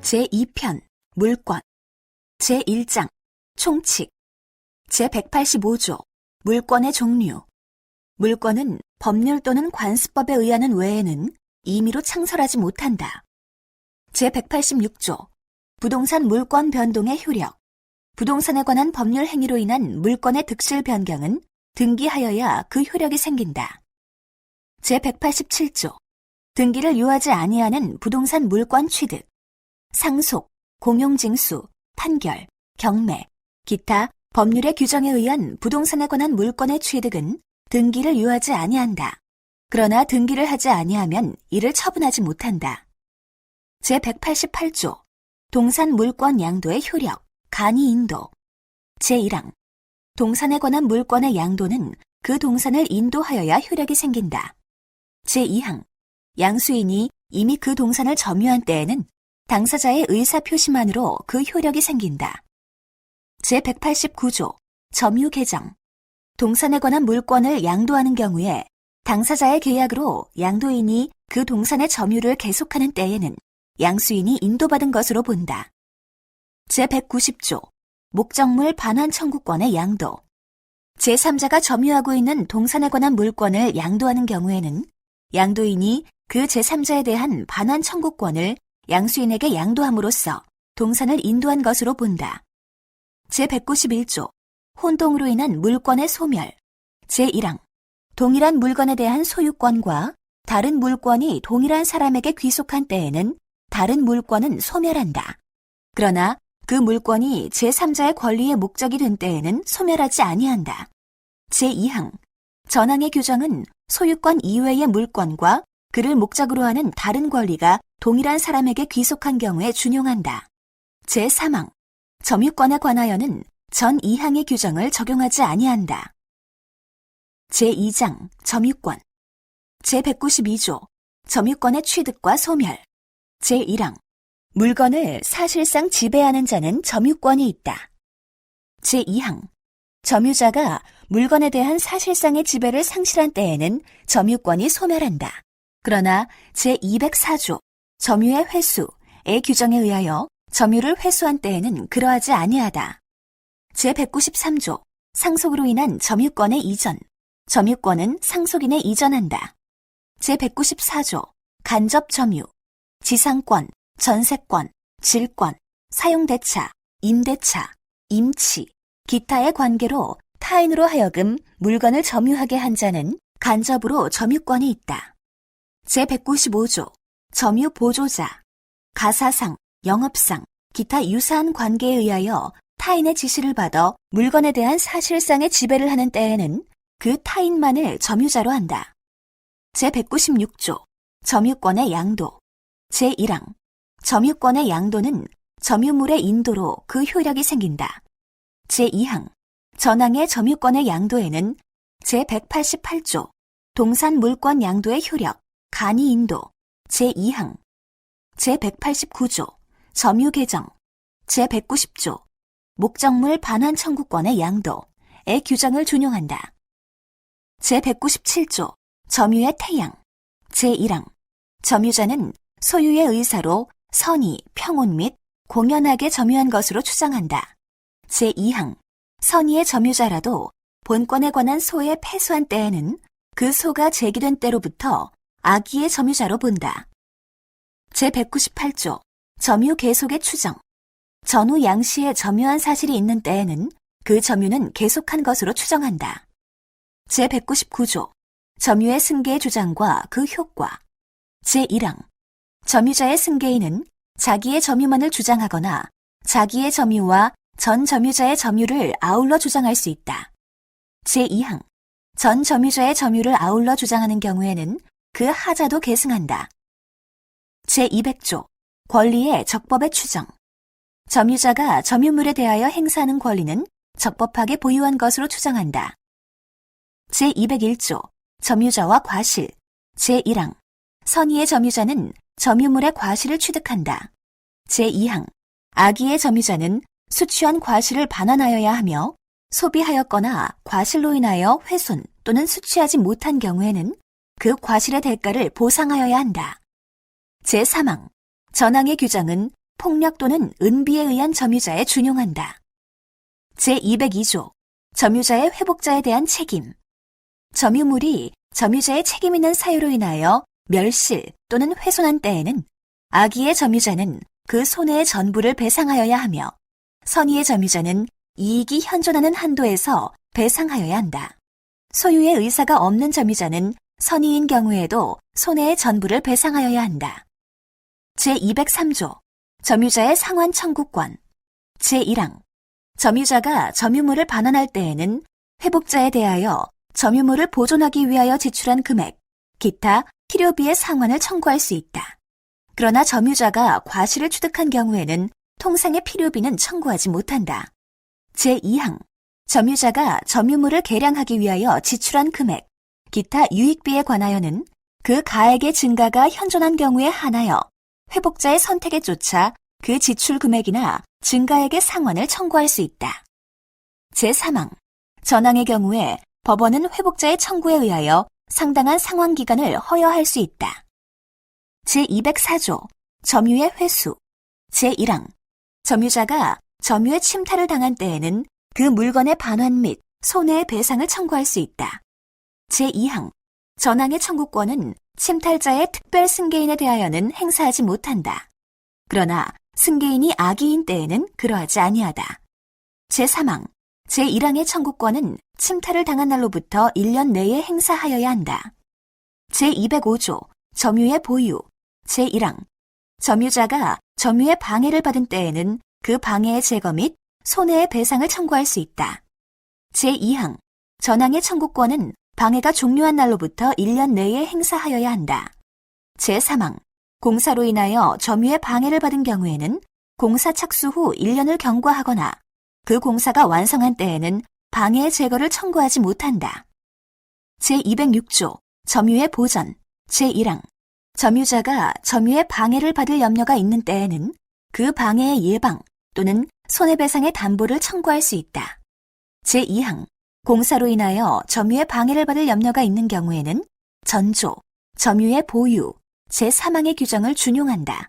제2편 물권 제1장 총칙 제185조 물권의 종류 물권은 법률 또는 관습법에 의하는 외에는 임의로 창설하지 못한다. 제186조 부동산 물권 변동의 효력 부동산에 관한 법률 행위로 인한 물권의 득실 변경은 등기하여야 그 효력이 생긴다. 제187조 등기를 요하지 아니하는 부동산 물권 취득 상속, 공용징수, 판결, 경매, 기타 법률의 규정에 의한 부동산에 관한 물권의 취득은 등기를 요하지 아니한다. 그러나 등기를 하지 아니하면 이를 처분하지 못한다. 제188조 동산 물권 양도의 효력, 간이 인도 제1항 동산에 관한 물권의 양도는 그 동산을 인도하여야 효력이 생긴다. 제2항 양수인이 이미 그 동산을 점유한 때에는 당사자의 의사표시만으로 그 효력이 생긴다. 제189조 점유 개정 동산에 관한 물권을 양도하는 경우에 당사자의 계약으로 양도인이 그 동산의 점유를 계속하는 때에는 양수인이 인도받은 것으로 본다. 제190조 목적물 반환 청구권의 양도 제3자가 점유하고 있는 동산에 관한 물권을 양도하는 경우에는 양도인이 그 제3자에 대한 반환 청구권을 양수인에게 양도함으로써 동산을 인도한 것으로 본다. 제191조 혼동으로 인한 물권의 소멸 제1항 동일한 물건에 대한 소유권과 다른 물권이 동일한 사람에게 귀속한 때에는 다른 물권은 소멸한다. 그러나 그 물권이 제3자의 권리의 목적이 된 때에는 소멸하지 아니한다. 제2항 전항의 규정은 소유권 이외의 물권과 그를 목적으로 하는 다른 권리가 동일한 사람에게 귀속한 경우에 준용한다. 제3항 점유권에 관하여는 전 2항의 규정을 적용하지 아니한다. 제2장 점유권 제192조 점유권의 취득과 소멸 제1항 물건을 사실상 지배하는 자는 점유권이 있다. 제2항 점유자가 물건에 대한 사실상의 지배를 상실한 때에는 점유권이 소멸한다. 그러나 제204조 점유의 회수의 규정에 의하여 점유를 회수한 때에는 그러하지 아니하다. 제193조 상속으로 인한 점유권의 이전 점유권은 상속인에 이전한다. 제194조 간접 점유 지상권, 전세권, 질권, 사용대차, 임대차, 임치, 기타의 관계로 타인으로 하여금 물건을 점유하게 한 자는 간접으로 점유권이 있다. 제195조 점유 보조자 가사상, 영업상, 기타 유사한 관계에 의하여 타인의 지시를 받아 물건에 대한 사실상의 지배를 하는 때에는 그 타인만을 점유자로 한다. 제196조 점유권의 양도 제1항 점유권의 양도는 점유물의 인도로 그 효력이 생긴다. 제2항 전항의 점유권의 양도에는 제188조 동산 물권 양도의 효력, 간이 인도 제2항 제189조 점유 개정 제190조 목적물 반환 청구권의 양도의 규정을 준용한다. 제197조 점유의 태양 제1항 점유자는 소유의 의사로 선의, 평온 및 공연하게 점유한 것으로 추정한다. 제2항 선의의 점유자라도 본권에 관한 소에 패소한 때에는 그 소가 제기된 때로부터 악의의 점유자로 본다. 제198조 점유 계속의 추정 전후 양시에 점유한 사실이 있는 때에는 그 점유는 계속한 것으로 추정한다. 제199조 점유의 승계의 주장과 그 효과 제1항 점유자의 승계인은 자기의 점유만을 주장하거나 자기의 점유와 전 점유자의 점유를 아울러 주장할 수 있다. 제2항 전 점유자의 점유를 아울러 주장하는 경우에는 그 하자도 계승한다. 제200조 권리의 적법의 추정 점유자가 점유물에 대하여 행사하는 권리는 적법하게 보유한 것으로 추정한다. 제201조 점유자와 과실 제1항 선의의 점유자는 점유물의 과실을 취득한다. 제2항 악의의 점유자는 수취한 과실을 반환하여야 하며 소비하였거나 과실로 인하여 훼손 또는 수취하지 못한 경우에는 그 과실의 대가를 보상하여야 한다. 제3항 전항의 규정은 폭력 또는 은비에 의한 점유자에 준용한다. 제202조 점유자의 회복자에 대한 책임. 점유물이 점유자의 책임 있는 사유로 인하여 멸실 또는 훼손한 때에는 악의의 점유자는 그 손해의 전부를 배상하여야 하며 선의의 점유자는 이익이 현존하는 한도에서 배상하여야 한다. 소유의 의사가 없는 점유자는 선의인 경우에도 손해의 전부를 배상하여야 한다. 제203조 점유자의 상환 청구권. 제1항 점유자가 점유물을 반환할 때에는 회복자에 대하여 점유물을 보존하기 위하여 지출한 금액, 기타 필요비의 상환을 청구할 수 있다. 그러나 점유자가 과실을 취득한 경우에는 통상의 필요비는 청구하지 못한다. 제2항 점유자가 점유물을 개량하기 위하여 지출한 금액, 기타 유익비에 관하여는 그 가액의 증가가 현존한 경우에 한하여 회복자의 선택에 쫓아 그 지출 금액이나 증가액의 상환을 청구할 수 있다. 제3항 전항의 경우에 법원은 회복자의 청구에 의하여 상당한 상환기간을 허여할 수 있다. 제204조 점유의 회수. 제1항 점유자가 점유의 침탈을 당한 때에는 그 물건의 반환 및 손해의 배상을 청구할 수 있다. 제2항 전항의 청구권은 침탈자의 특별 승계인에 대하여는 행사하지 못한다. 그러나 승계인이 악의인 때에는 그러하지 아니하다. 제3항 제1항의 청구권은 침탈을 당한 날로부터 1년 내에 행사하여야 한다. 제205조 점유의 보유. 제1항 점유자가 점유의 방해를 받은 때에는 그 방해의 제거 및 손해의 배상을 청구할 수 있다. 제2항 전항의 청구권은 방해가 종료한 날로부터 1년 내에 행사하여야 한다. 제3항 공사로 인하여 점유의 방해를 받은 경우에는 공사 착수 후 1년을 경과하거나 그 공사가 완성한 때에는 방해의 제거를 청구하지 못한다. 제206조 점유의 보전. 제1항 점유자가 점유의 방해를 받을 염려가 있는 때에는 그 방해의 예방 또는 손해배상의 담보를 청구할 수 있다. 제2항 공사로 인하여 점유의 방해를 받을 염려가 있는 경우에는 전조, 점유의 보유, 제3항의 규정을 준용한다.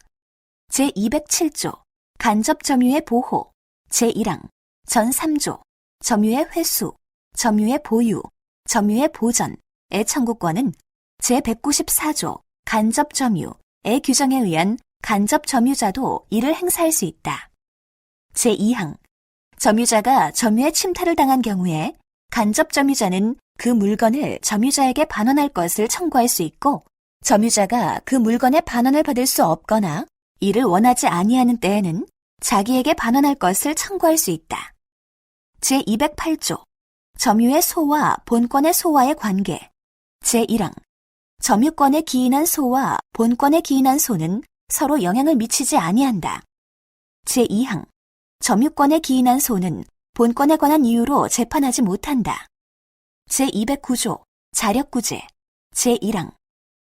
제207조 간접 점유의 보호. 제1항 전3조 점유의 회수, 점유의 보유, 점유의 보전의 청구권은 제194조 간접 점유의 규정에 의한 간접 점유자도 이를 행사할 수 있다. 제2항 점유자가 점유의 침탈을 당한 경우에 간접 점유자는 그 물건을 점유자에게 반환할 것을 청구할 수 있고 점유자가 그 물건의 반환을 받을 수 없거나 이를 원하지 아니하는 때에는 자기에게 반환할 것을 청구할 수 있다. 제208조 점유의 소와 본권의 소와의 관계. 제1항 점유권에 기인한 소와 본권에 기인한 소는 서로 영향을 미치지 아니한다. 제2항 점유권에 기인한 소는 본권에 관한 이유로 재판하지 못한다. 제209조 자력구제. 제1항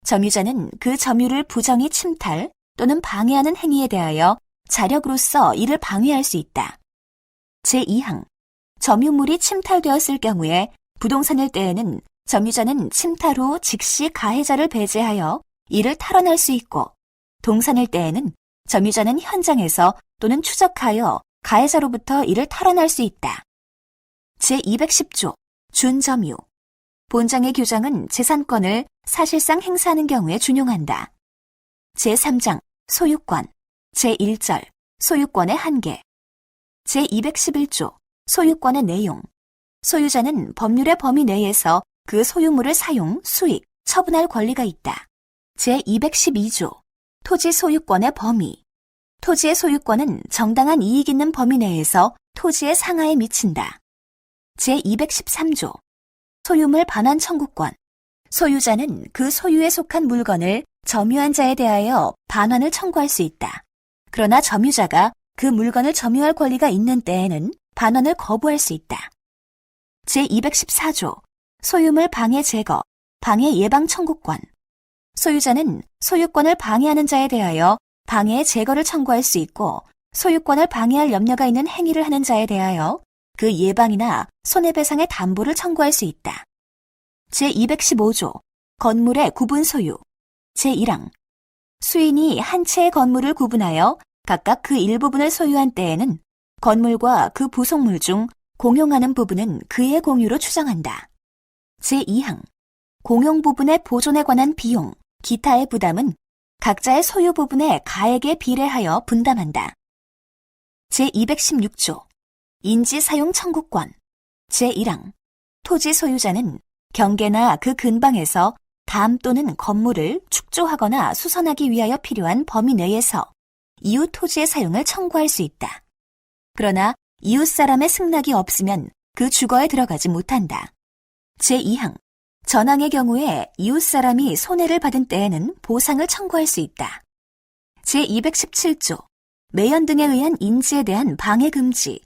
점유자는 그 점유를 부정히 침탈 또는 방해하는 행위에 대하여 자력으로서 이를 방해할 수 있다. 제2항 점유물이 침탈되었을 경우에 부동산일 때에는 점유자는 침탈 후 즉시 가해자를 배제하여 이를 탈환할 수 있고 동산일 때에는 점유자는 현장에서 또는 추적하여 가해자로부터 이를 탈환할 수 있다. 제210조 준점유. 본장의 규정은 재산권을 사실상 행사하는 경우에 준용한다. 제3장 소유권. 제1절 소유권의 한계. 제211조 소유권의 내용. 소유자는 법률의 범위 내에서 그 소유물을 사용, 수익, 처분할 권리가 있다. 제212조 토지 소유권의 범위. 토지의 소유권은 정당한 이익 있는 범위 내에서 토지의 상하에 미친다. 제213조 소유물 반환 청구권. 소유자는 그 소유에 속한 물건을 점유한 자에 대하여 반환을 청구할 수 있다. 그러나 점유자가 그 물건을 점유할 권리가 있는 때에는 반환을 거부할 수 있다. 제214조 소유물 방해 제거, 방해 예방 청구권. 소유자는 소유권을 방해하는 자에 대하여 방해의 제거를 청구할 수 있고 소유권을 방해할 염려가 있는 행위를 하는 자에 대하여 그 예방이나 손해배상의 담보를 청구할 수 있다. 제215조 건물의 구분 소유. 제1항 수인이 한 채의 건물을 구분하여 각각 그 일부분을 소유한 때에는 건물과 그 부속물 중 공용하는 부분은 그의 공유로 추정한다. 제2항 공용 부분의 보존에 관한 비용, 기타의 부담은 각자의 소유 부분의 가액에 비례하여 분담한다. 제216조 인지사용 청구권 제1항 토지 소유자는 경계나 그 근방에서 담 또는 건물을 축조하거나 수선하기 위하여 필요한 범위 내에서 이웃 토지의 사용을 청구할 수 있다. 그러나 이웃 사람의 승낙이 없으면 그 주거에 들어가지 못한다. 제2항 전항의 경우에 이웃 사람이 손해를 받은 때에는 보상을 청구할 수 있다. 제217조 매연 등에 의한 인지에 대한 방해 금지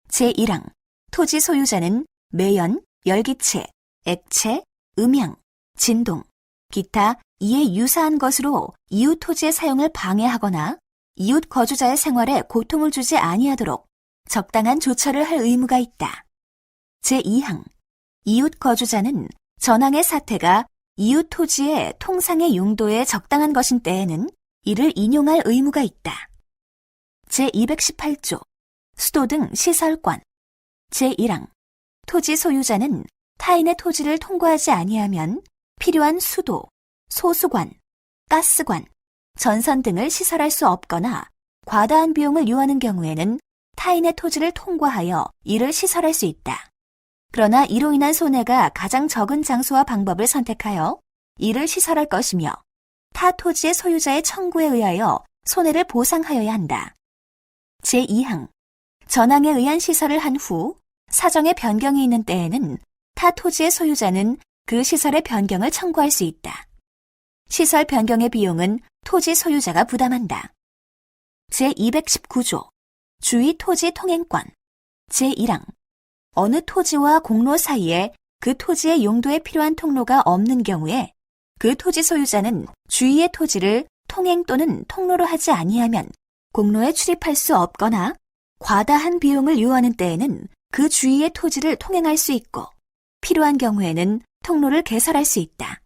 제1항 토지 소유자는 매연, 열기체, 액체, 음향, 진동, 기타 이에 유사한 것으로 이웃 토지의 사용을 방해하거나 이웃 거주자의 생활에 고통을 주지 아니하도록 적당한 조처를 할 의무가 있다. 제2항 이웃 거주자는 전항의 사태가 이웃 토지의 통상의 용도에 적당한 것인 때에는 이를 인용할 의무가 있다. 제218조 수도 등 시설권 제1항 토지 소유자는 타인의 토지를 통과하지 아니하면 필요한 수도, 소수관, 가스관, 전선 등을 시설할 수 없거나 과다한 비용을 요하는 경우에는 타인의 토지를 통과하여 이를 시설할 수 있다. 그러나 이로 인한 손해가 가장 적은 장소와 방법을 선택하여 이를 시설할 것이며 타 토지의 소유자의 청구에 의하여 손해를 보상하여야 한다. 제2항 전항에 의한 시설을 한 후 사정의 변경이 있는 때에는 타 토지의 소유자는 그 시설의 변경을 청구할 수 있다. 시설 변경의 비용은 토지 소유자가 부담한다. 제219조 주의 토지 통행권 제1항 어느 토지와 공로 사이에 그 토지의 용도에 필요한 통로가 없는 경우에 그 토지 소유자는 주위의 토지를 통행 또는 통로로 하지 아니하면 공로에 출입할 수 없거나 과다한 비용을 요하는 때에는 그 주위의 토지를 통행할 수 있고 필요한 경우에는 통로를 개설할 수 있다.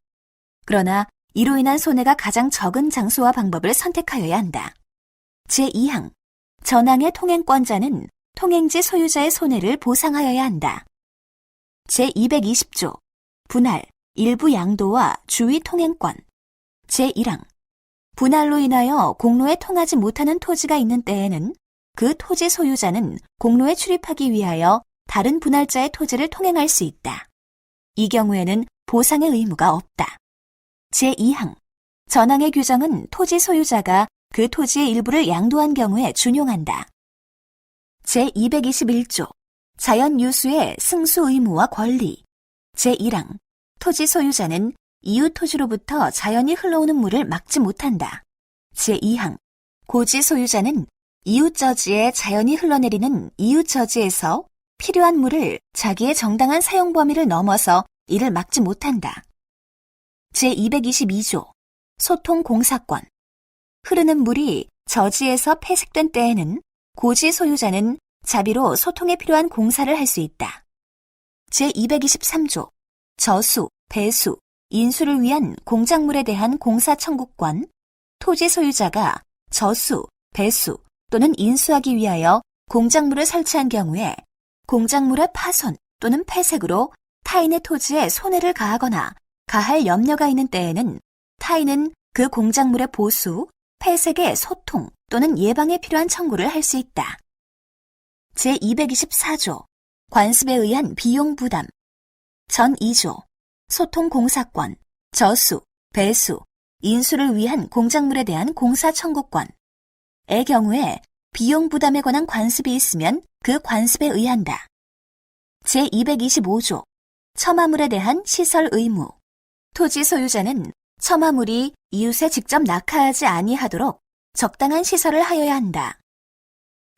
그러나 이로 인한 손해가 가장 적은 장소와 방법을 선택하여야 한다. 제2항 전항의 통행권자는 통행지 소유자의 손해를 보상하여야 한다. 제220조 분할, 일부 양도와 주위 통행권 제1항 분할로 인하여 공로에 통하지 못하는 토지가 있는 때에는 그 토지 소유자는 공로에 출입하기 위하여 다른 분할자의 토지를 통행할 수 있다. 이 경우에는 보상의 의무가 없다. 제2항 전항의 규정은 토지 소유자가 그 토지의 일부를 양도한 경우에 준용한다. 제221조 자연유수의 승수 의무와 권리 제1항 토지 소유자는 이웃 토지로부터 자연히 흘러오는 물을 막지 못한다. 제2항 고지 소유자는 이웃 저지에 자연히 흘러내리는 이웃 저지에서 필요한 물을 자기의 정당한 사용 범위를 넘어서 이를 막지 못한다. 제222조 소통 공사권 흐르는 물이 저지에서 폐색된 때에는 고지 소유자는 자비로 소통에 필요한 공사를 할 수 있다. 제223조 저수, 배수, 인수를 위한 공작물에 대한 공사 청구권 토지 소유자가 저수, 배수 또는 인수하기 위하여 공작물을 설치한 경우에 공작물의 파손 또는 폐색으로 타인의 토지에 손해를 가하거나 가할 염려가 있는 때에는 타인은 그 공작물의 보수, 폐색의 소통 또는 예방에 필요한 청구를 할 수 있다. 제224조 관습에 의한 비용 부담 전 2조 소통 공사권, 저수, 배수, 인수를 위한 공작물에 대한 공사 청구권의 경우에 비용 부담에 관한 관습이 있으면 그 관습에 의한다. 제225조 첨화물에 대한 시설 의무 토지 소유자는 첨화물이 이웃에 직접 낙하하지 아니하도록 적당한 시설을 하여야 한다.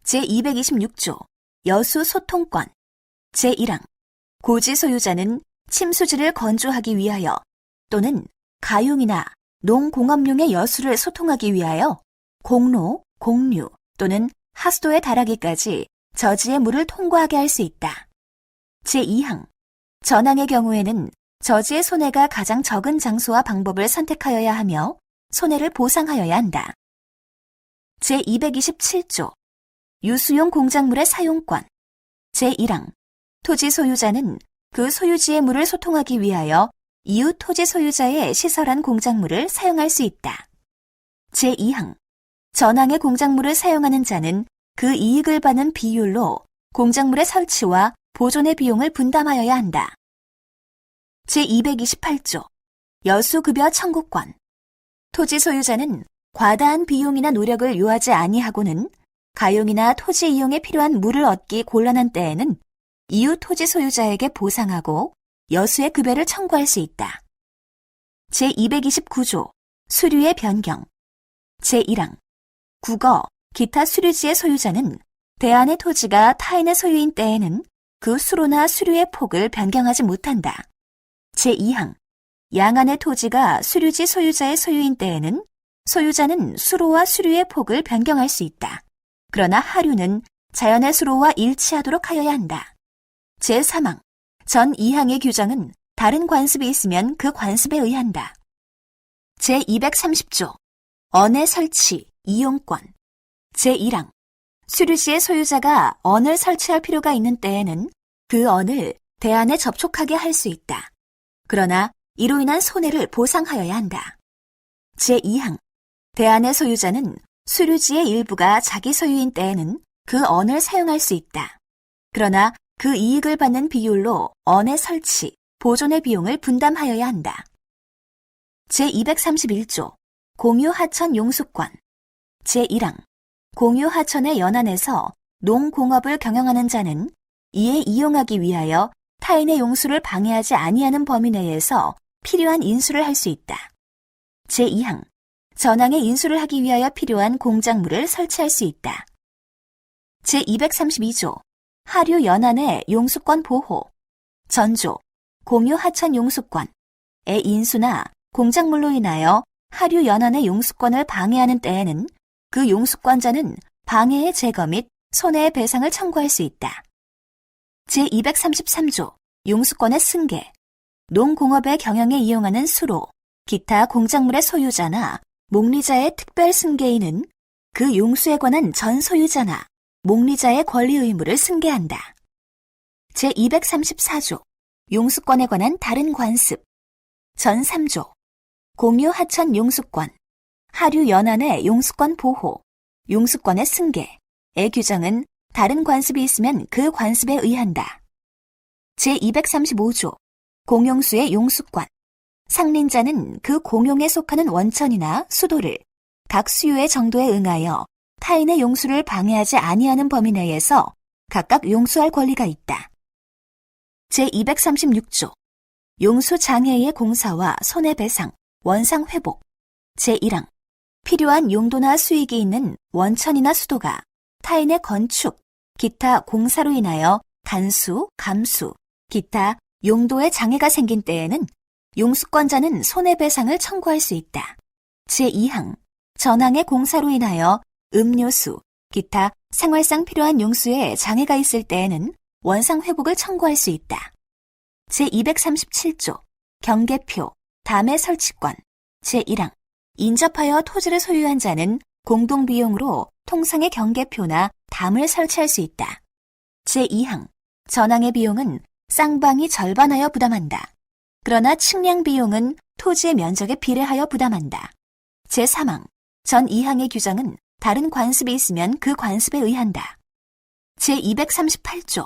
제226조 여수 소통권 제1항 고지 소유자는 침수지를 건조하기 위하여 또는 가용이나 농공업용의 여수를 소통하기 위하여 공로, 공류 또는 하수도에 달하기까지 저지의 물을 통과하게 할 수 있다. 제2항 전항의 경우에는 저지의 손해가 가장 적은 장소와 방법을 선택하여야 하며 손해를 보상하여야 한다. 제227조 유수용 공작물의 사용권. 제1항 토지 소유자는 그 소유지의 물을 소통하기 위하여 이웃 토지 소유자의 시설한 공작물을 사용할 수 있다. 제2항 전항의 공작물을 사용하는 자는 그 이익을 받는 비율로 공작물의 설치와 보존의 비용을 분담하여야 한다. 제228조 여수급여 청구권. 토지 소유자는 과다한 비용이나 노력을 요하지 아니하고는 가용이나 토지 이용에 필요한 물을 얻기 곤란한 때에는 이웃 토지 소유자에게 보상하고 여수의 급여를 청구할 수 있다. 제229조 수류의 변경. 제1항 국어, 기타 수류지의 소유자는 대안의 토지가 타인의 소유인 때에는 그 수로나 수류의 폭을 변경하지 못한다. 제2항 양안의 토지가 수류지 소유자의 소유인 때에는 소유자는 수로와 수류의 폭을 변경할 수 있다. 그러나 하류는 자연의 수로와 일치하도록 하여야 한다. 제3항 전 2항의 규정은 다른 관습이 있으면 그 관습에 의한다. 제230조 언의 설치, 이용권. 제1항 수류지의 소유자가 언을 설치할 필요가 있는 때에는 그 언을 대안에 접촉하게 할 수 있다. 그러나 이로 인한 손해를 보상하여야 한다. 제2항 대안의 소유자는 수류지의 일부가 자기 소유인 때에는 그 언을 사용할 수 있다. 그러나 그 이익을 받는 비율로 언의 설치, 보존의 비용을 분담하여야 한다. 제231조 공유하천 용수권. 제1항 공유하천의 연안에서 농공업을 경영하는 자는 이에 이용하기 위하여 타인의 용수를 방해하지 아니하는 범위 내에서 필요한 인수를 할 수 있다. 제2항 전항에 인수를 하기 위하여 필요한 공작물을 설치할 수 있다. 제232조 하류 연안의 용수권 보호. 전조 공유 하천 용수권의 인수나 공작물로 인하여 하류 연안의 용수권을 방해하는 때에는 그 용수권자는 방해의 제거 및 손해의 배상을 청구할 수 있다. 제233조 용수권의 승계. 농공업의 경영에 이용하는 수로, 기타 공작물의 소유자나 목리자의 특별 승계인은 그 용수에 관한 전 소유자나 목리자의 권리 의무를 승계한다. 제234조 용수권에 관한 다른 관습. 전 3조 공유 하천 용수권, 하류 연안의 용수권 보호, 용수권의 승계의 규정은 다른 관습이 있으면 그 관습에 의한다. 제235조 공용수의 용수권. 상린자는 그 공용에 속하는 원천이나 수도를 각 수요의 정도에 응하여 타인의 용수를 방해하지 아니하는 범위 내에서 각각 용수할 권리가 있다. 제236조 용수 장애의 공사와 손해배상, 원상회복. 제1항 필요한 용도나 수익이 있는 원천이나 수도가 타인의 건축, 기타 공사로 인하여 단수, 감수, 기타 용도에 장애가 생긴 때에는 용수권자는 손해배상을 청구할 수 있다. 제2항 전항의 공사로 인하여 음료수, 기타 생활상 필요한 용수에 장애가 있을 때에는 원상회복을 청구할 수 있다. 제237조 경계표, 담의 설치권. 제1항 인접하여 토지를 소유한 자는 공동비용으로 통상의 경계표나 담을 설치할 수 있다. 제2항 전항의 비용은 쌍방이 절반하여 부담한다. 그러나 측량 비용은 토지의 면적에 비례하여 부담한다. 제3항 전 2항의 규정은 다른 관습이 있으면 그 관습에 의한다. 제238조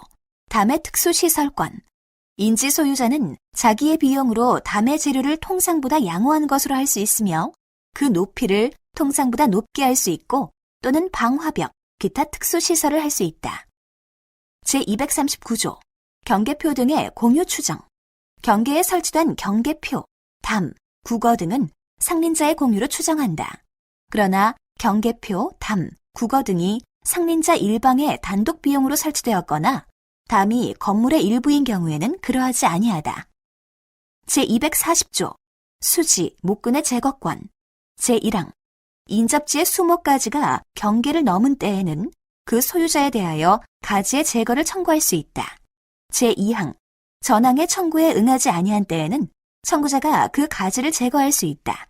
담의 특수시설권. 인지 소유자는 자기의 비용으로 담의 재료를 통상보다 양호한 것으로 할 수 있으며 그 높이를 통상보다 높게 할 수 있고 또는 방화벽, 기타 특수시설을 할 수 있다. 제239조 경계표 등의 공유 추정. 경계에 설치된 경계표, 담, 국어 등은 상린자의 공유로 추정한다. 그러나 경계표, 담, 국어 등이 상린자 일방의 단독 비용으로 설치되었거나 담이 건물의 일부인 경우에는 그러하지 아니하다. 제240조 수지, 목근의 제거권. 제1항 인접지의 수목가지가 경계를 넘은 때에는 그 소유자에 대하여 가지의 제거를 청구할 수 있다. 제2항 전항의 청구에 응하지 아니한 때에는 청구자가 그 가지를 제거할 수 있다.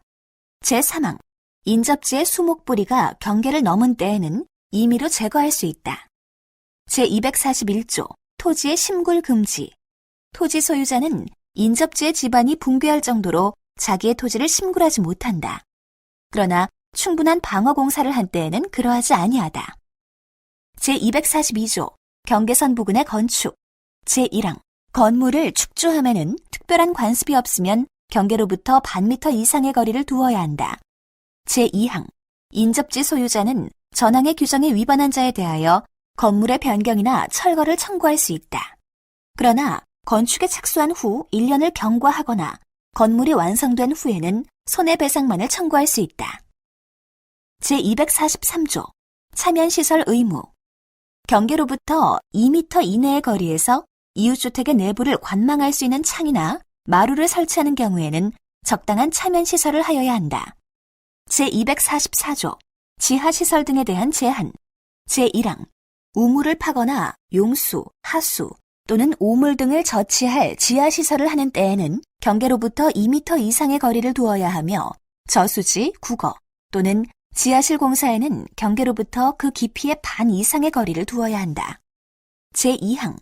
제3항 인접지의 수목뿌리가 경계를 넘은 때에는 임의로 제거할 수 있다. 제241조 토지의 심굴 금지. 토지 소유자는 인접지의 집안이 붕괴할 정도로 자기의 토지를 심굴하지 못한다. 그러나 충분한 방어 공사를 한 때에는 그러하지 아니하다. 제242조 경계선 부근의 건축. 제1항 건물을 축조함에는 특별한 관습이 없으면 경계로부터 반 미터 이상의 거리를 두어야 한다. 제2항 인접지 소유자는 전항의 규정에 위반한 자에 대하여 건물의 변경이나 철거를 청구할 수 있다. 그러나 건축에 착수한 후 1년을 경과하거나 건물이 완성된 후에는 손해배상만을 청구할 수 있다. 제243조 차면시설 의무. 경계로부터 2m 이내의 거리에서 이웃주택의 내부를 관망할 수 있는 창이나 마루를 설치하는 경우에는 적당한 차면시설을 하여야 한다. 제244조 지하시설 등에 대한 제한. 제1항 우물을 파거나 용수, 하수 또는 오물 등을 저치할 지하시설을 하는 때에는 경계로부터 2m 이상의 거리를 두어야 하며 저수지, 국어 또는 지하실 공사에는 경계로부터 그 깊이의 반 이상의 거리를 두어야 한다. 제2항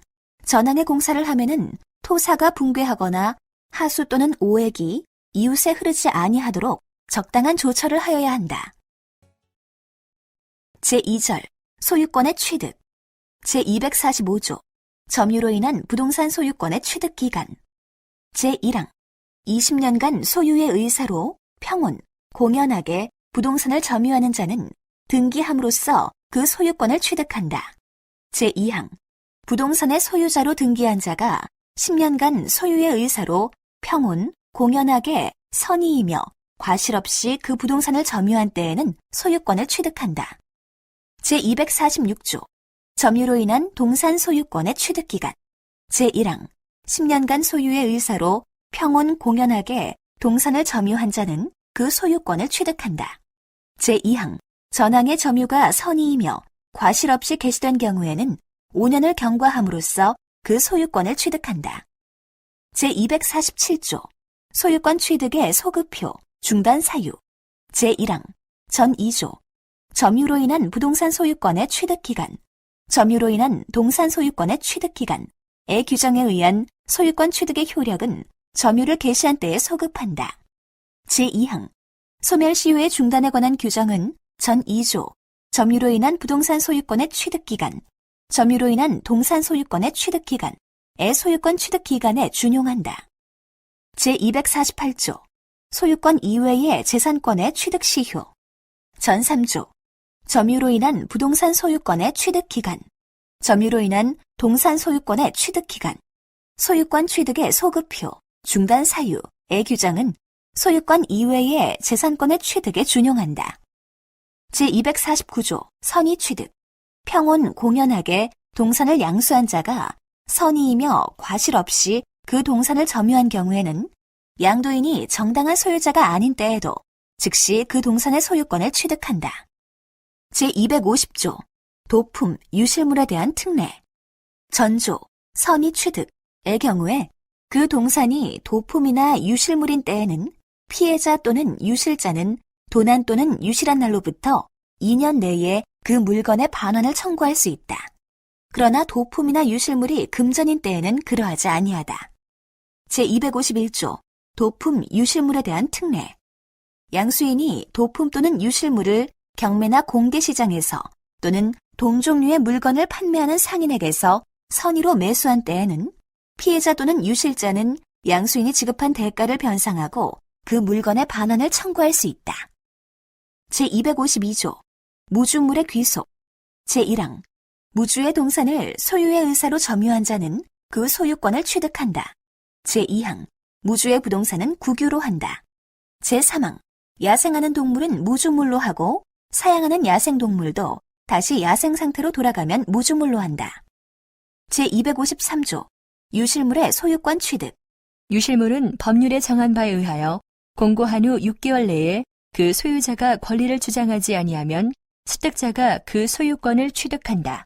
전항의 공사를 하면은 토사가 붕괴하거나 하수 또는 오액이 이웃에 흐르지 아니하도록 적당한 조처를 하여야 한다. 제2절 소유권의 취득. 제245조 점유로 인한 부동산 소유권의 취득 기간. 제1항 20년간 소유의 의사로 평온, 공연하게 부동산을 점유하는 자는 등기함으로써 그 소유권을 취득한다. 제2항 부동산의 소유자로 등기한 자가 10년간 소유의 의사로 평온, 공연하게 선의이며 과실 없이 그 부동산을 점유한 때에는 소유권을 취득한다. 제246조 점유로 인한 동산 소유권의 취득기간. 제1항 10년간 소유의 의사로 평온, 공연하게 동산을 점유한 자는 그 소유권을 취득한다. 제2항 전항의 점유가 선의이며 과실 없이 개시된 경우에는 5년을 경과함으로써 그 소유권을 취득한다. 제247조 소유권 취득의 소급표, 중단 사유. 제1항 전 2조 점유로 인한 부동산 소유권의 취득기간, 점유로 인한 동산 소유권의 취득기간의 규정에 의한 소유권 취득의 효력은 점유를 개시한 때에 소급한다. 제2항 소멸시효의 중단에 관한 규정은 전 2조 점유로 인한 부동산 소유권의 취득기간, 점유로 인한 동산 소유권의 취득기간의 소유권 취득기간에 준용한다. 제248조 소유권 이외의 재산권의 취득시효. 전 3조 점유로 인한 부동산 소유권의 취득기간, 점유로 인한 동산 소유권의 취득기간, 소유권 취득의 소급표, 중단 사유의 규정은 소유권 이외의 재산권의 취득에 준용한다. 제249조 선의 취득. 평온, 공연하게 동산을 양수한 자가 선의이며 과실 없이 그 동산을 점유한 경우에는 양도인이 정당한 소유자가 아닌 때에도 즉시 그 동산의 소유권을 취득한다. 제250조 도품, 유실물에 대한 특례. 전조, 선의 취득의 경우에 그 동산이 도품이나 유실물인 때에는 피해자 또는 유실자는 도난 또는 유실한 날로부터 2년 내에 그 물건의 반환을 청구할 수 있다. 그러나 도품이나 유실물이 금전인 때에는 그러하지 아니하다. 제251조 도품, 유실물에 대한 특례. 양수인이 도품 또는 유실물을 경매나 공개시장에서 또는 동종류의 물건을 판매하는 상인에게서 선의로 매수한 때에는 피해자 또는 유실자는 양수인이 지급한 대가를 변상하고 그 물건의 반환을 청구할 수 있다. 제252조 무주물의 귀속. 제1항 무주의 동산을 소유의 의사로 점유한 자는 그 소유권을 취득한다. 제2항 무주의 부동산은 국유로 한다. 제3항 야생하는 동물은 무주물로 하고 사양하는 야생동물도 다시 야생 상태로 돌아가면 무주물로 한다. 제253조 유실물의 소유권 취득. 유실물은 법률에 정한 바에 의하여 공고한 후 6개월 내에 그 소유자가 권리를 주장하지 아니하면 습득자가 그 소유권을 취득한다.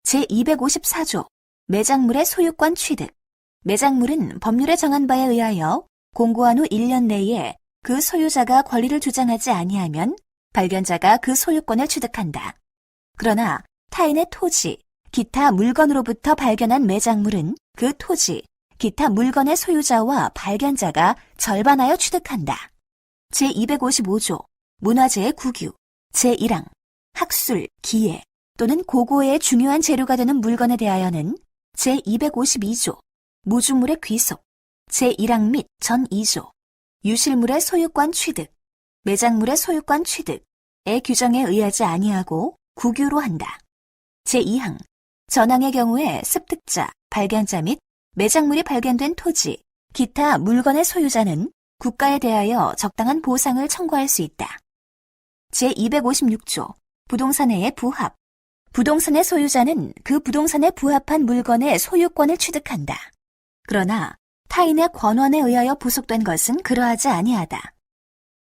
제254조 매장물의 소유권 취득. 매장물은 법률에 정한 바에 의하여 공고한 후 1년 내에 그 소유자가 권리를 주장하지 아니하면 발견자가 그 소유권을 취득한다. 그러나 타인의 토지, 기타 물건으로부터 발견한 매장물은 그 토지, 기타 물건의 소유자와 발견자가 절반하여 취득한다. 제255조 문화재의 국유 제1항 학술, 기예 또는 고고의 중요한 재료가 되는 물건에 대하여는 제252조 무주물의 귀속 제1항 및 전 2조 유실물의 소유권 취득, 매장물의 소유권 취득의 규정에 의하지 아니하고 국유로 한다. 제2항 전항의 경우에 습득자, 발견자 및 매장물이 발견된 토지, 기타 물건의 소유자는 국가에 대하여 적당한 보상을 청구할 수 있다. 제256조 부동산의 부합 부동산의 소유자는 그 부동산에 부합한 물건의 소유권을 취득한다. 그러나 타인의 권원에 의하여 부속된 것은 그러하지 아니하다.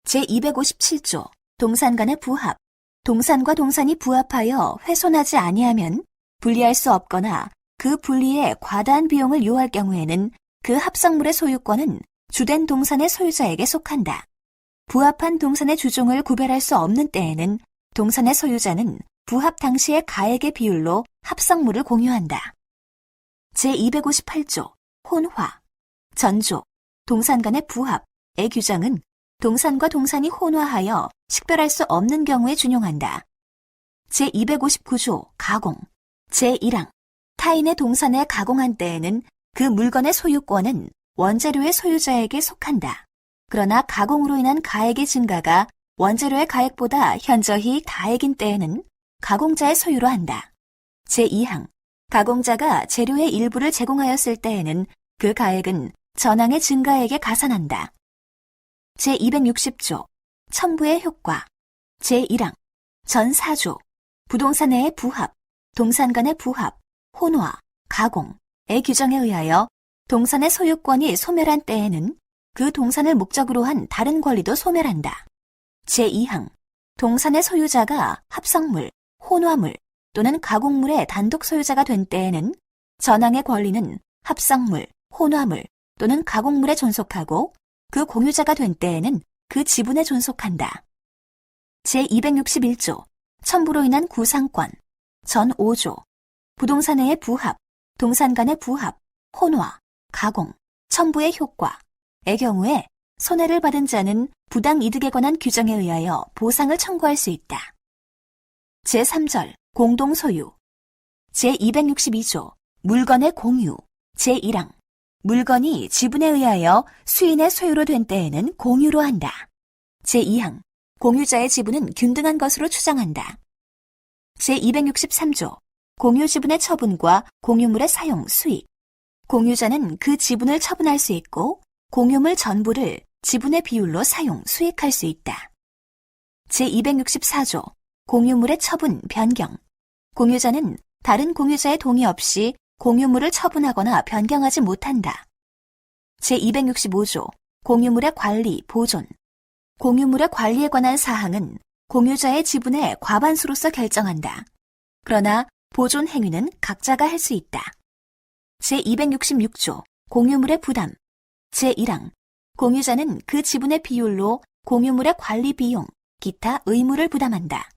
제257조 동산 간의 부합 동산과 동산이 부합하여 훼손하지 아니하면 분리할 수 없거나 그 분리에 과다한 비용을 요할 경우에는 그 합성물의 소유권은 주된 동산의 소유자에게 속한다. 부합한 동산의 주종을 구별할 수 없는 때에는 동산의 소유자는 부합 당시의 가액의 비율로 합성물을 공유한다. 제258조 혼화 전조 동산 간의 부합의 규정은 동산과 동산이 혼화하여 식별할 수 없는 경우에 준용한다. 제259조 가공 제1항 타인의 동산에 가공한 때에는 그 물건의 소유권은 원재료의 소유자에게 속한다. 그러나 가공으로 인한 가액의 증가가 원재료의 가액보다 현저히 다액인 때에는 가공자의 소유로 한다. 제2항 가공자가 재료의 일부를 제공하였을 때에는 그 가액은 전항의 증가액에 가산한다. 제260조 첨부의 효과 제1항 전 4조 부동산 내의 부합, 동산 간의 부합, 혼화, 가공의 규정에 의하여 동산의 소유권이 소멸한 때에는 그 동산을 목적으로 한 다른 권리도 소멸한다. 제2항 동산의 소유자가 합성물, 혼화물 또는 가공물의 단독 소유자가 된 때에는 전항의 권리는 합성물, 혼화물 또는 가공물에 존속하고 그 공유자가 된 때에는 그 지분에 존속한다. 제261조 첨부로 인한 구상권 전 5조 부동산의 부합, 동산 간의 부합, 혼화, 가공, 첨부의 효과의 경우에 손해를 받은 자는 부당 이득에 관한 규정에 의하여 보상을 청구할 수 있다. 제3절 공동소유 제262조 물건의 공유 제1항 물건이 지분에 의하여 수인의 소유로 된 때에는 공유로 한다. 제2항 공유자의 지분은 균등한 것으로 추정한다. 제263조 공유 지분의 처분과 공유물의 사용, 수익 공유자는 그 지분을 처분할 수 있고 공유물 전부를 지분의 비율로 사용, 수익할 수 있다. 제264조 공유물의 처분, 변경 공유자는 다른 공유자의 동의 없이 공유물을 처분하거나 변경하지 못한다. 제265조 공유물의 관리, 보존 공유물의 관리에 관한 사항은 공유자의 지분의 과반수로서 결정한다. 그러나 보존 행위는 각자가 할 수 있다. 제266조 공유물의 부담 제1항 공유자는 그 지분의 비율로 공유물의 관리 비용, 기타 의무를 부담한다.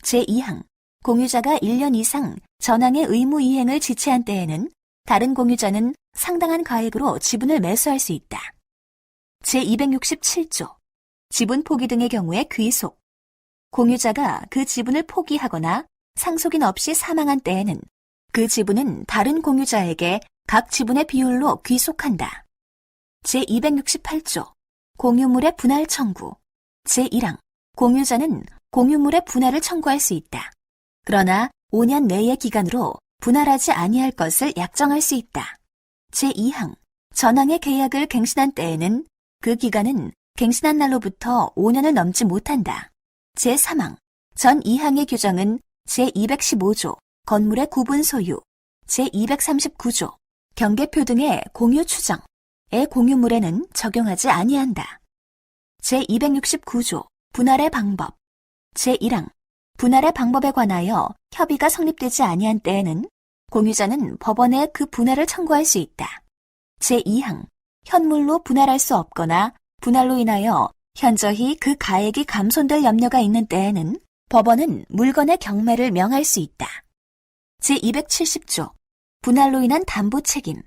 제2항 공유자가 1년 이상 전항의 의무 이행을 지체한 때에는 다른 공유자는 상당한 가액으로 지분을 매수할 수 있다. 제267조 지분 포기 등의 경우에 귀속 공유자가 그 지분을 포기하거나 상속인 없이 사망한 때에는 그 지분은 다른 공유자에게 각 지분의 비율로 귀속한다. 제268조 공유물의 분할 청구 제1항 공유자는 공유물의 분할을 청구할 수 있다. 그러나 5년 내의 기간으로 분할하지 아니할 것을 약정할 수 있다. 제2항 전항의 계약을 갱신한 때에는 그 기간은 갱신한 날로부터 5년을 넘지 못한다. 제3항 전 2항의 규정은 제215조 건물의 구분 소유, 제239조 경계표 등의 공유 추정의 공유물에는 적용하지 아니한다. 제269조 분할의 방법 제1항 분할의 방법에 관하여 협의가 성립되지 아니한 때에는 공유자는 법원에 그 분할을 청구할 수 있다. 제2항 현물로 분할할 수 없거나 분할로 인하여 현저히 그 가액이 감손될 염려가 있는 때에는 법원은 물건의 경매를 명할 수 있다. 제270조 분할로 인한 담보 책임.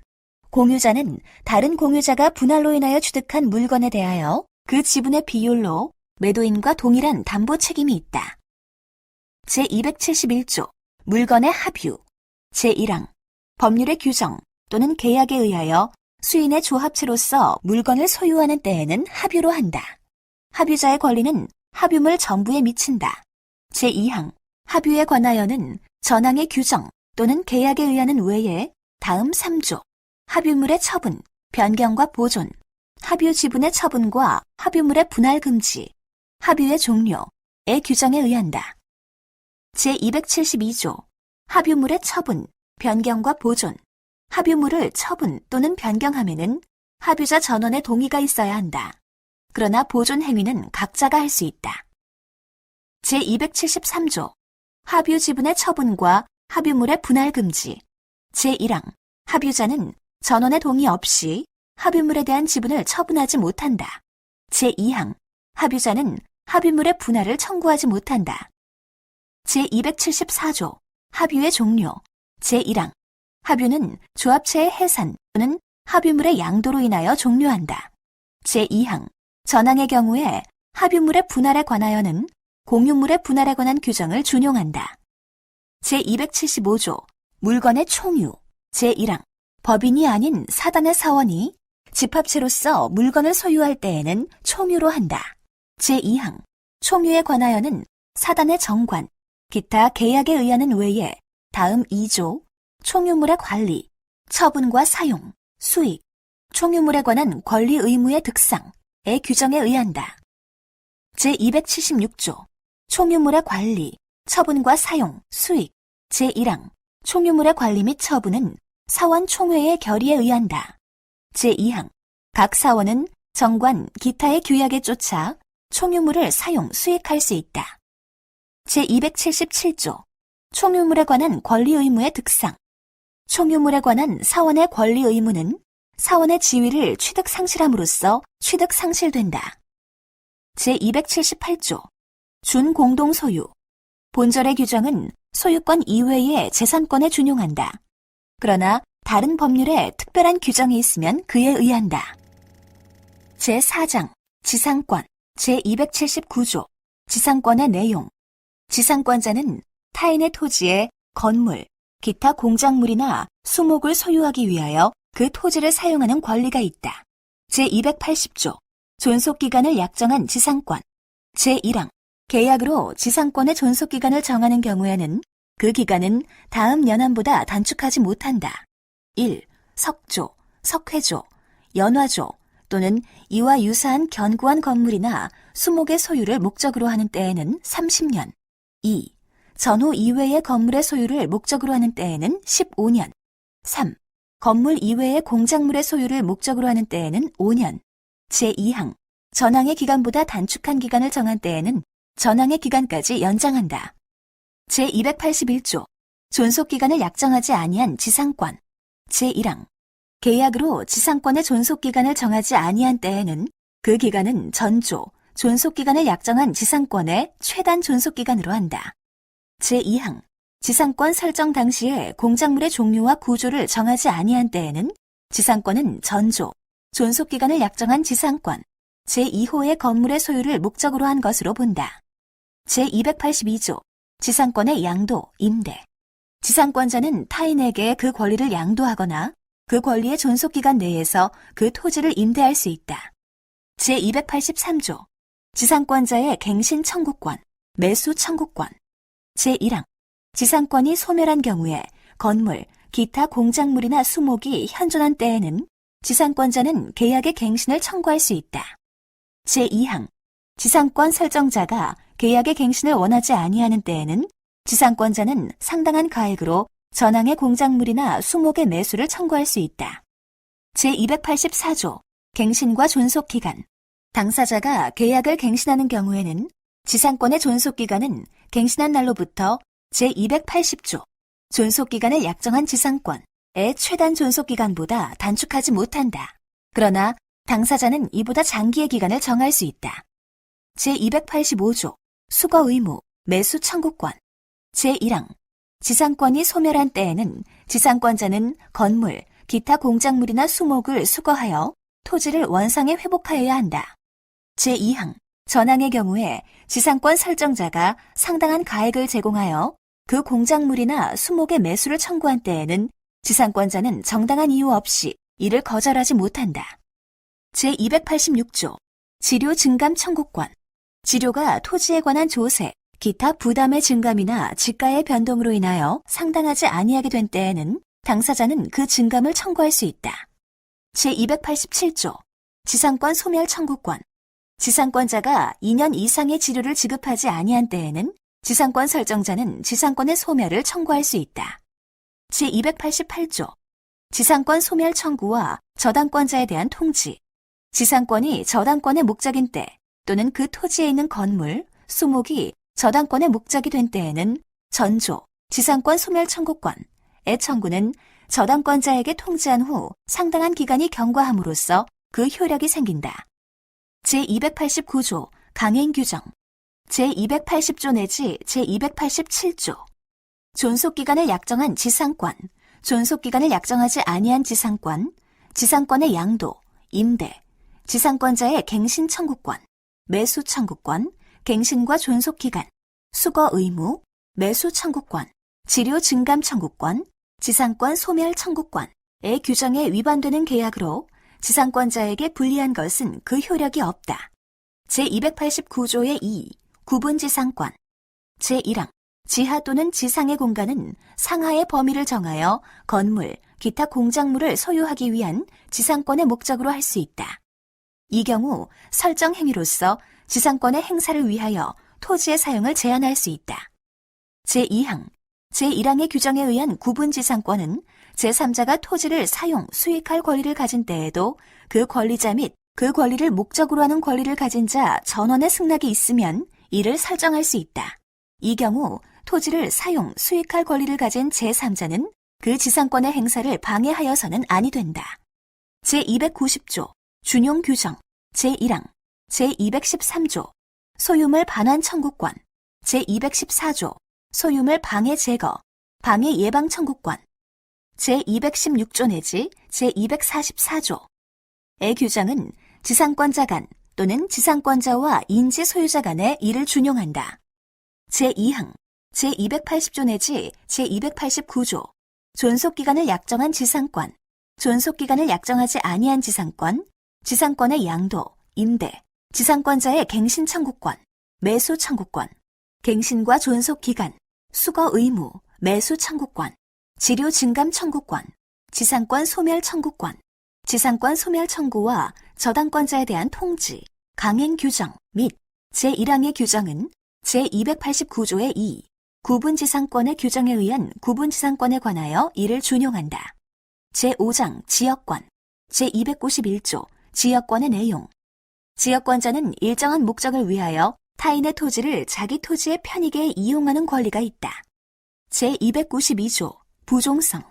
공유자는 다른 공유자가 분할로 인하여 취득한 물건에 대하여 그 지분의 비율로 매도인과 동일한 담보 책임이 있다. 제271조 물건의 합유. 제1항 법률의 규정 또는 계약에 의하여 수인의 조합체로서 물건을 소유하는 때에는 합유로 한다. 합유자의 권리는 합유물 전부에 미친다. 제2항 합유에 관하여는 전항의 규정 또는 계약에 의하는 외에 다음 3조 합유물의 처분, 변경과 보존, 합유 지분의 처분과 합유물의 분할 금지, 합유의 종료의 규정에 의한다. 제272조 합유물의 처분, 변경과 보존, 합유물을 처분 또는 변경하면은 합유자 전원의 동의가 있어야 한다. 그러나 보존 행위는 각자가 할 수 있다. 제273조 합유 지분의 처분과 합유물의 분할 금지. 제1항 합유자는 전원의 동의 없이 합유물에 대한 지분을 처분하지 못한다. 제2항 합유자는 합유물의 분할을 청구하지 못한다. 제274조 합유의 종료. 제1항 합유는 조합체의 해산 또는 합유물의 양도로 인하여 종료한다. 제2항 전항의 경우에 합유물의 분할에 관하여는 공유물의 분할에 관한 규정을 준용한다. 제275조 물건의 총유. 제1항 법인이 아닌 사단의 사원이 집합체로서 물건을 소유할 때에는 총유로 한다. 제2항 총유에 관하여는 사단의 정관, 기타 계약에 의하는 외에 다음 2조 총유물의 관리, 처분과 사용, 수익, 총유물에 관한 권리 의무의 득상의 규정에 의한다. 제276조 총유물의 관리, 처분과 사용, 수익. 제1항 총유물의 관리 및 처분은 사원 총회의 결의에 의한다. 제2항 각 사원은 정관, 기타의 규약에 쫓아 총유물을 사용, 수익할 수 있다. 제277조 총유물에 관한 권리 의무의 득상. 총유물에 관한 사원의 권리 의무는 사원의 지위를 취득 상실함으로써 취득 상실된다. 제278조 준공동 소유. 본절의 규정은 소유권 이외의 재산권에 준용한다. 그러나 다른 법률에 특별한 규정이 있으면 그에 의한다. 제4장 지상권. 제279조 지상권의 내용. 지상권자는 타인의 토지에 건물, 기타 공작물이나 수목을 소유하기 위하여 그 토지를 사용하는 권리가 있다. 제280조 존속기간을 약정한 지상권. 제1항 계약으로 지상권의 존속기간을 정하는 경우에는 그 기간은 다음 연한보다 단축하지 못한다. 1. 석조, 석회조, 연화조 또는 이와 유사한 견고한 건물이나 수목의 소유를 목적으로 하는 때에는 30년. 2. 전후 이외의 건물의 소유를 목적으로 하는 때에는 15년. 3. 건물 이외의 공작물의 소유를 목적으로 하는 때에는 5년. 제2항 전항의 기간보다 단축한 기간을 정한 때에는 전항의 기간까지 연장한다. 제281조 존속기간을 약정하지 아니한 지상권. 제1항 계약으로 지상권의 존속기간을 정하지 아니한 때에는 그 기간은 전조, 존속기간을 약정한 지상권의 최단 존속기간으로 한다. 제2항 지상권 설정 당시에 공작물의 종류와 구조를 정하지 아니한 때에는 지상권은 전조, 존속기간을 약정한 지상권, 제2호의 건물의 소유를 목적으로 한 것으로 본다. 제282조 지상권의 양도, 임대. 지상권자는 타인에게 그 권리를 양도하거나 그 권리의 존속기간 내에서 그 토지를 임대할 수 있다. 제283조 지상권자의 갱신 청구권, 매수 청구권. 제1항 지상권이 소멸한 경우에 건물, 기타 공작물이나 수목이 현존한 때에는 지상권자는 계약의 갱신을 청구할 수 있다. 제2항 지상권 설정자가 계약의 갱신을 원하지 아니하는 때에는 지상권자는 상당한 가액으로 전항의 공작물이나 수목의 매수를 청구할 수 있다. 제284조 갱신과 존속기간. 당사자가 계약을 갱신하는 경우에는 지상권의 존속기간은 갱신한 날로부터 제280조 존속기간을 약정한 지상권의 최단 존속기간보다 단축하지 못한다. 그러나 당사자는 이보다 장기의 기간을 정할 수 있다. 제285조 수거 의무, 매수 청구권. 제1항 지상권이 소멸한 때에는 지상권자는 건물, 기타 공작물이나 수목을 수거하여 토지를 원상에 회복하여야 한다. 제2항 전항의 경우에 지상권 설정자가 상당한 가액을 제공하여 그 공작물이나 수목의 매수를 청구한 때에는 지상권자는 정당한 이유 없이 이를 거절하지 못한다. 제286조 지료 증감 청구권. 지료가 토지에 관한 조세, 기타 부담의 증감이나 지가의 변동으로 인하여 상당하지 아니하게 된 때에는 당사자는 그 증감을 청구할 수 있다. 제287조 지상권 소멸 청구권. 지상권자가 2년 이상의 지료를 지급하지 아니한 때에는 지상권 설정자는 지상권의 소멸을 청구할 수 있다. 제288조 지상권 소멸 청구와 저당권자에 대한 통지. 지상권이 저당권의 목적인 때 또는 그 토지에 있는 건물, 수목이 저당권의 목적이 된 때에는 전조, 지상권 소멸 청구권의 청구는 저당권자에게 통지한 후 상당한 기간이 경과함으로써 그 효력이 생긴다. 제289조 강행 규정. 제280조 내지 제287조 존속기간을 약정한 지상권, 존속기간을 약정하지 아니한 지상권, 지상권의 양도, 임대, 지상권자의 갱신 청구권, 매수 청구권, 갱신과 존속기간, 수거 의무, 매수 청구권, 지료 증감 청구권, 지상권 소멸 청구권의 규정에 위반되는 계약으로 지상권자에게 불리한 것은 그 효력이 없다. 제289조의 2. 구분지상권. 제1항 지하 또는 지상의 공간은 상하의 범위를 정하여 건물, 기타 공작물을 소유하기 위한 지상권의 목적으로 할 수 있다. 이 경우 설정 행위로서 지상권의 행사를 위하여 토지의 사용을 제한할 수 있다. 제2항 제1항의 규정에 의한 구분지상권은 제3자가 토지를 사용, 수익할 권리를 가진 때에도 그 권리자 및 그 권리를 목적으로 하는 권리를 가진 자 전원의 승낙이 있으면 이를 설정할 수 있다. 이 경우 토지를 사용, 수익할 권리를 가진 제3자는 그 지상권의 행사를 방해하여서는 아니 된다. 제290조 준용 규정. 제1항 제213조 소유물 반환 청구권. 제214조 소유물 방해 제거, 방해 예방 청구권. 제216조 내지 제244조의 규정은 지상권자 간 또는 지상권자와 인지 소유자 간에 이를 준용한다. 제2항 제280조 내지 제289조 존속기간을 약정한 지상권, 존속기간을 약정하지 아니한 지상권, 지상권의 양도, 임대, 지상권자의 갱신 청구권, 매수 청구권, 갱신과 존속기간, 수거 의무, 매수 청구권, 지료 증감 청구권, 지상권 소멸 청구권, 지상권 소멸 청구와 저당권자에 대한 통지, 강행 규정 및 제1항의 규정은 제289조의 2. 구분지상권의 규정에 의한 구분지상권에 관하여 이를 준용한다. 제5장 지역권. 제291조 지역권의 내용. 지역권자는 일정한 목적을 위하여 타인의 토지를 자기 토지의 편익에 이용하는 권리가 있다. 제292조 부종성.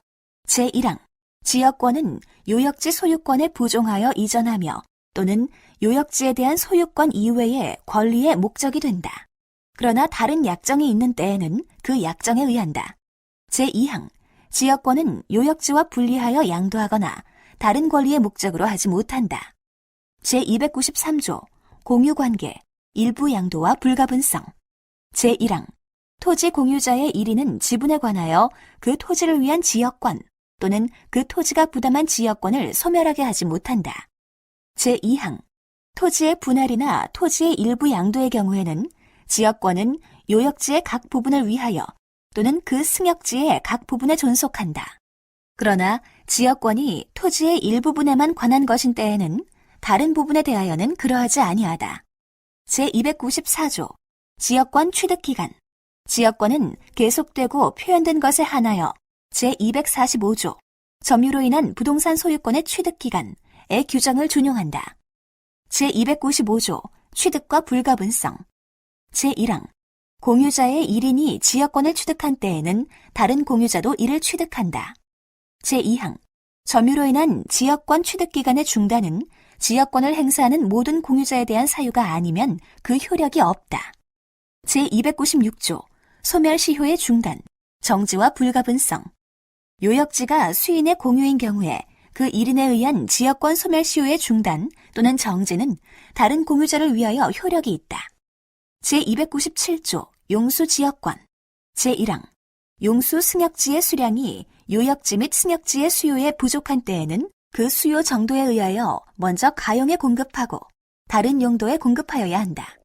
제1항 지역권은 요역지 소유권에 부종하여 이전하며 또는 요역지에 대한 소유권 이외의 권리의 목적이 된다. 그러나 다른 약정이 있는 때에는 그 약정에 의한다. 제2항 지역권은 요역지와 분리하여 양도하거나 다른 권리의 목적으로 하지 못한다. 제293조 공유관계, 일부 양도와 불가분성. 제1항 토지 공유자의 1인은 지분에 관하여 그 토지를 위한 지역권 또는 그 토지가 부담한 지역권을 소멸하게 하지 못한다. 제2항 토지의 분할이나 토지의 일부 양도의 경우에는 지역권은 요역지의 각 부분을 위하여 또는 그 승역지의 각 부분에 존속한다. 그러나 지역권이 토지의 일부분에만 관한 것인 때에는 다른 부분에 대하여는 그러하지 아니하다. 제294조 지역권 취득기간. 지역권은 계속되고 표현된 것에 한하여 제245조 점유로 인한 부동산 소유권의 취득기간의 규정을 준용한다. 제295조 취득과 불가분성. 제1항 공유자의 1인이 지역권을 취득한 때에는 다른 공유자도 이를 취득한다. 제2항 점유로 인한 지역권 취득기간의 중단은 지역권을 행사하는 모든 공유자에 대한 사유가 아니면 그 효력이 없다. 제296조 소멸시효의 중단, 정지와 불가분성. 요역지가 수인의 공유인 경우에 그 1인에 의한 지역권 소멸시효의 중단 또는 정지는 다른 공유자를 위하여 효력이 있다. 제297조 용수지역권 제1항 용수 승역지의 수량이 요역지 및 승역지의 수요에 부족한 때에는 그 수요 정도에 의하여 먼저 가용에 공급하고 다른 용도에 공급하여야 한다.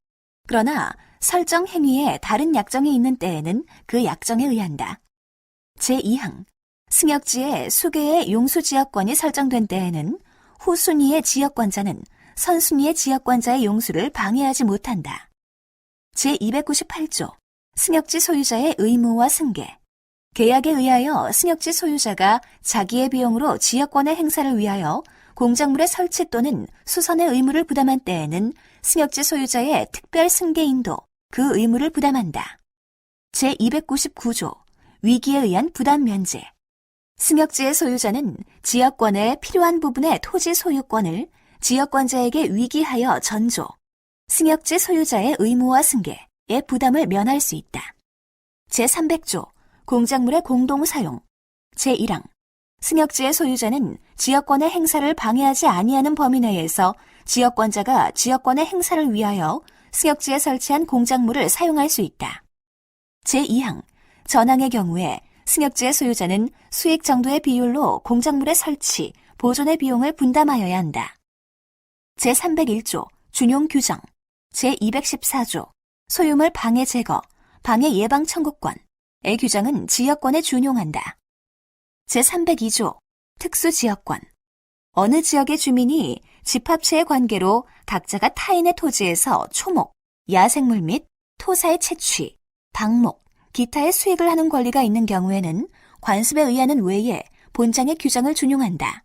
그러나 설정 행위에 다른 약정이 있는 때에는 그 약정에 의한다. 제2항 승역지에 수개의 용수지역권이 설정된 때에는 후순위의 지역권자는 선순위의 지역권자의 용수를 방해하지 못한다. 제298조 승역지 소유자의 의무와 승계. 계약에 의하여 승역지 소유자가 자기의 비용으로 지역권의 행사를 위하여 공작물의 설치 또는 수선의 의무를 부담한 때에는 승역지 소유자의 특별 승계인도 그 의무를 부담한다. 제299조 위기에 의한 부담 면제. 승역지의 소유자는 지역권의 필요한 부분의 토지 소유권을 지역권자에게 위기하여 전조, 승역지 소유자의 의무와 승계의 부담을 면할 수 있다. 제300조 공작물의 공동사용 제1항 승역지의 소유자는 지역권의 행사를 방해하지 아니하는 범위 내에서 지역권자가 지역권의 행사를 위하여 승역지에 설치한 공작물을 사용할 수 있다. 제2항 전항의 경우에 승역지의 소유자는 수익 정도의 비율로 공작물의 설치, 보존의 비용을 분담하여야 한다. 제301조 준용 규정 제214조 소유물 방해 제거, 방해 예방 청구권의 규정은 지역권에 준용한다. 제302조 특수지역권 어느 지역의 주민이 집합체의 관계로 각자가 타인의 토지에서 초목, 야생물 및 토사의 채취, 방목, 기타의 수익을 하는 권리가 있는 경우에는 관습에 의하는 외에 본장의 규정을 준용한다.